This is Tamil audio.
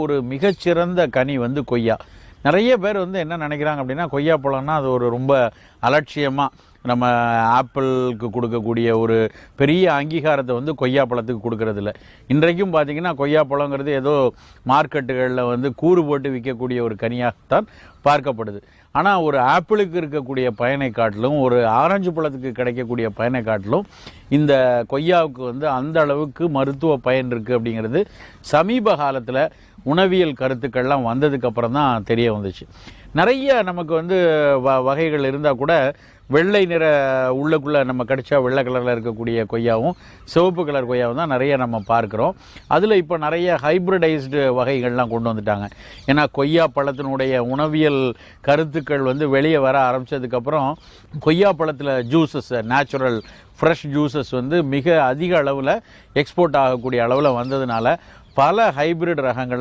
ஒரு மிகச்சிறந்த கனி வந்து கொய்யா. நிறைய பேர் வந்து என்ன நினைக்கிறாங்க அப்படின்னா, கொய்யா பழம்னா அது ஒரு ரொம்ப அலட்சியமாக நம்ம ஆப்பிளுக்கு கொடுக்கக்கூடிய ஒரு பெரிய அங்கீகாரத்தை வந்து கொய்யா பழத்துக்கு கொடுக்கறதில்ல. இன்றைக்கும் பார்த்திங்கன்னா கொய்யா பழங்கிறது ஏதோ மார்க்கெட்டுகளில் வந்து கூறு போட்டு விற்கக்கூடிய ஒரு கனியாகத்தான் பார்க்கப்படுது. ஆனால் ஒரு ஆப்பிளுக்கு இருக்கக்கூடிய பயனை காட்டிலும், ஒரு ஆரஞ்சு பழத்துக்கு கிடைக்கக்கூடிய பயனை காட்டிலும் இந்த கொய்யாவுக்கு வந்து அந்த அளவுக்கு மருத்துவ பயன் இருக்குது அப்படிங்கிறது சமீப காலத்தில் உணவியல் கருத்துக்கள்லாம் வந்ததுக்கப்புறம் தான் தெரிய வந்துச்சு. நிறைய நமக்கு வந்து வகைகள் இருந்தால் கூட வெள்ளை நிற உள்ளக்குள்ளே நம்ம கடிச்சா வெள்ளை கலரில் இருக்கக்கூடிய கொய்யாவும் சிவப்பு கலர் கொய்யாவும் தான் நிறைய நம்ம பார்க்குறோம். அதில் இப்போ நிறைய ஹைப்ரிடைஸ்டு வகைகள்லாம் கொண்டு வந்துட்டாங்க. ஏன்னா கொய்யா பழத்தினுடைய உணவியல் கருத்துக்கள் வந்து வெளியே வர ஆரம்பித்ததுக்கப்புறம் கொய்யா பழத்தில் ஜூஸஸ், நேச்சுரல் ஃப்ரெஷ் ஜூஸஸ் வந்து மிக அதிக அளவில் எக்ஸ்போர்ட் ஆகக்கூடிய அளவில் வந்ததுனால பல ஹைப்ரிட் ரகங்கள்